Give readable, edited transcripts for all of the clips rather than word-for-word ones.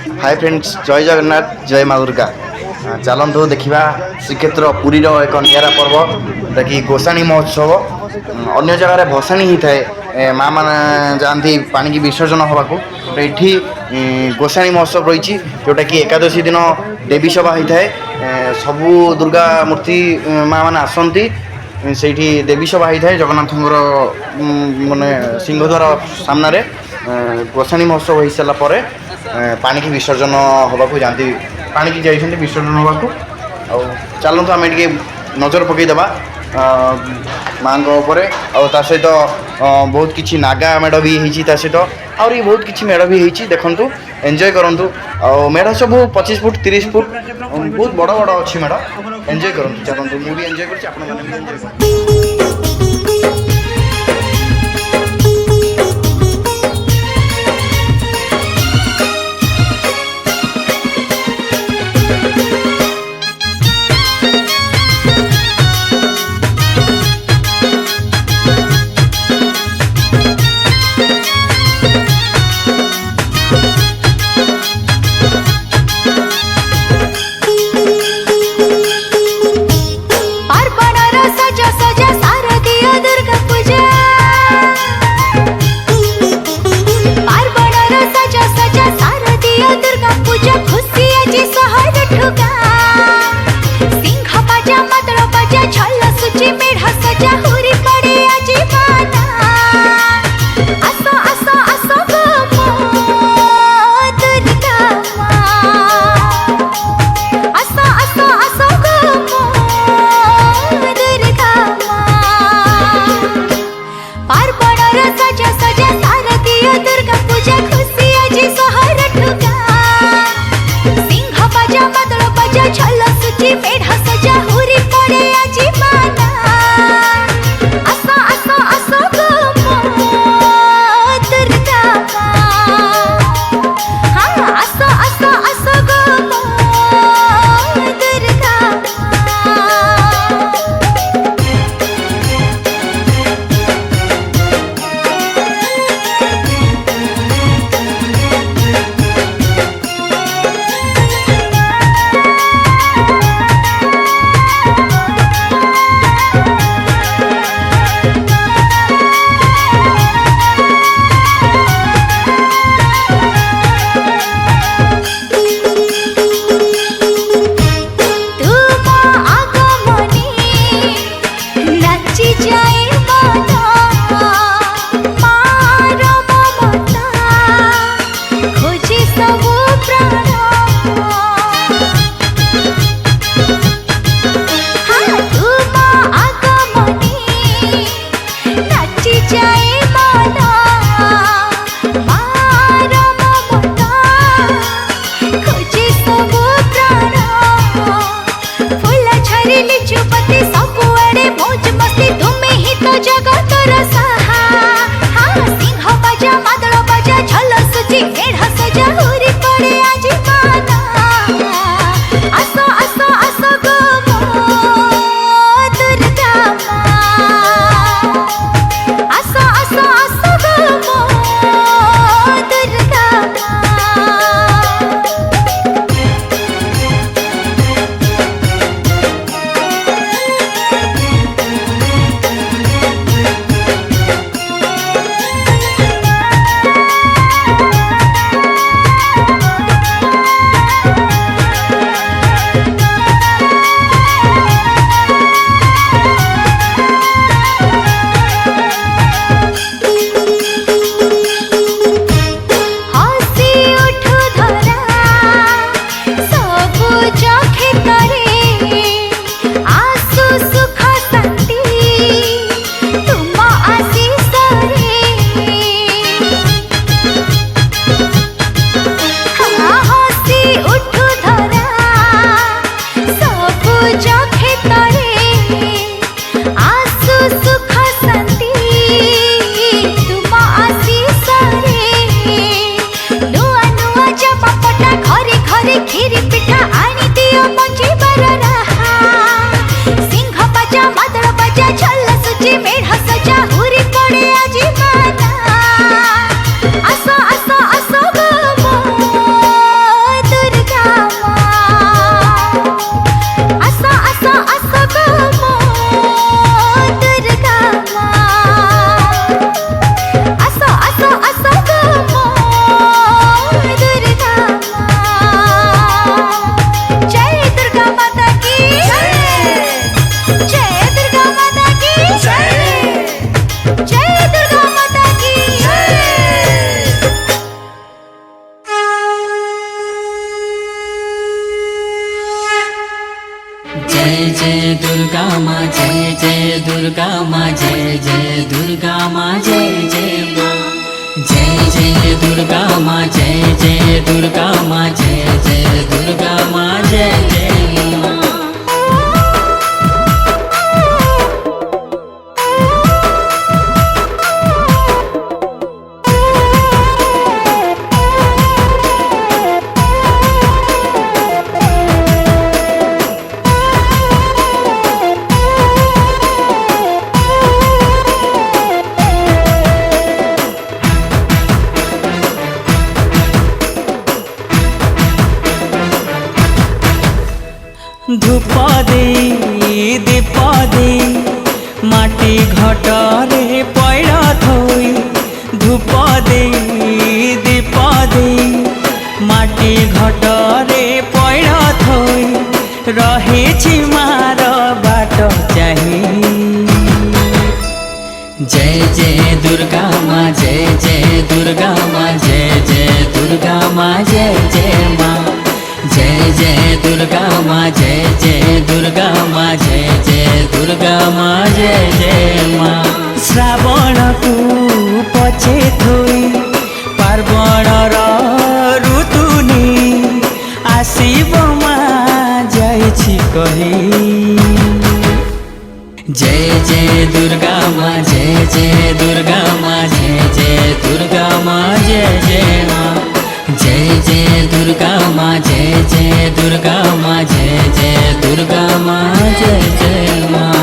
Hi friends, जय जगन्नाथ, जय माँ दुर्गा। चलतु देखा श्रीक्षेत्र पुरीर एक निरा पर्व कि गोसाणी महोत्सव। अन्य जगह भसाणी होता है, माँ मैंने जाती पानी की विसर्जन हवा को। ये गोसाणी महोत्सव रही जोटा कि एकादशी दिन देवी सभा होता है। सबू दुर्गा मूर्ति माँ मैंने आसती से देवी सभा होता है जगन्नाथ मानने सिंहद्वार सामने। गोसाणी महोत्सव हो सारापर पानी की विसर्जन हवा को जाती, पानी की जाइए विसर्जन हवा को। चलतु आम टे नजर पकईदे माँ सहित बहुत किसी नागा मेढ़ भी होती सहित आहरी बहुत किसी मेढ़ भी होती। देखु एंजॉय करूँ। मेढ़ सब 25 फुट 30 फुट बहुत बड़ बड़ अच्छी मेढ़। एंजॉय करूँ, चलतु मुझे एंजॉय कर। अर्पण सजा सजा जय दुर्गा माँ जय जय दुर्गा माँ जय जय दुर्गा माँ जय जय माँ जय जय दुर्गा माँ जय जय दुर्गा माँ जय जय दुर्गा माँ जय जय माँ। धूप दे दीप दे माटी घटरे पैरा थोई धूप दे दीप दे माटी घटरे पैरा थोई रहे मार बाट चाही जय जय दुर्गा माँ जय जय दुर्गा माँ जय जय दुर्गा माँ जय जय माँ जय जय दुर्गा माँ जय जय दुर्गा माँ जय जय दुर्गा माँ जय जय माँ। श्रावण को पछे थोई पार्वण ऋतुनी आसीब माँ जाइछि कही जय जय दुर्गा माँ जय जय दुर्गा माँ जय जय दुर्गा माँ जय जय माँ जय जय दुर्गा माँ जय जय दुर्गा माँ जय जय दुर्गा माँ जय जय माँ।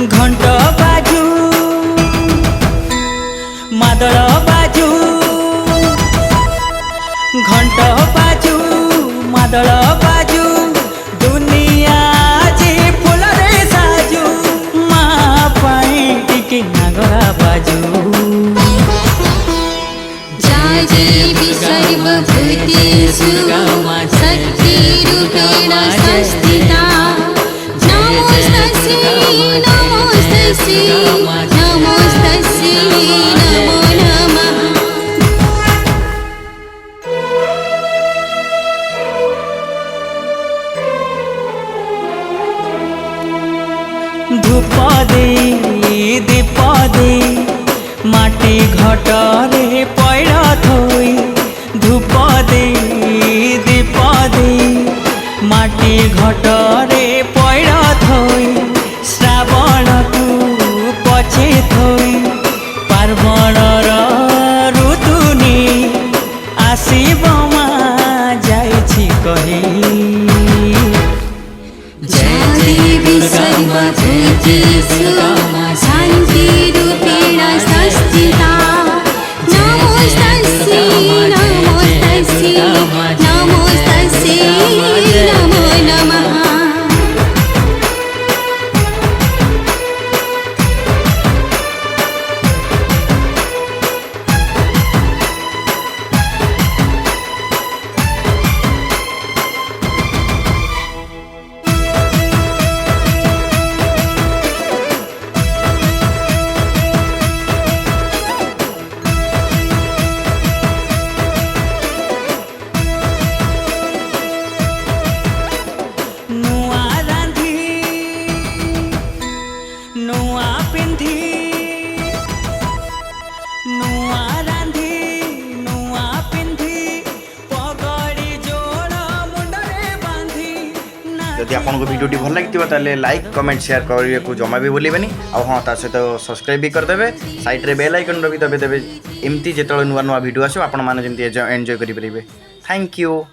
घंट बाजू मादल बाजू घंट बाजू मादल बाजू दुनिया जी फूल रे साजू माँ पाई टिके नागरा बाजू देवी सर्वभूतेषु शक्तिरूपेण संस्थिता नमोस्तस्यै नमोस्तस्यै नमो नमः। धूप दे दीप दे माटी घटरे पैरा थोई धूप दे दीप दे माटी घटरे पैरा थोई श्रावण को पछे थोई पार्वण ऋतुनी आसीब माँ जाइछि कही जय देवी सर्वभूतेषु शान्तिरूपेण संस्थिता नमोस्तस्यै नमोस्तस्यै नमोस्तस्यै नमो नमः। जदि आपको भिडियोटी भल लगी लाइक कमेंट शेयर करने को जमा भी भूलें आ हाँ ता सहित सब्सक्राइब भी करदे साइड रे बेल आइकन भी दबे देवे एमती जो नुआ नुआ भिडियो आसो आपण मैंने एंजॉय करेंगे। Thank you.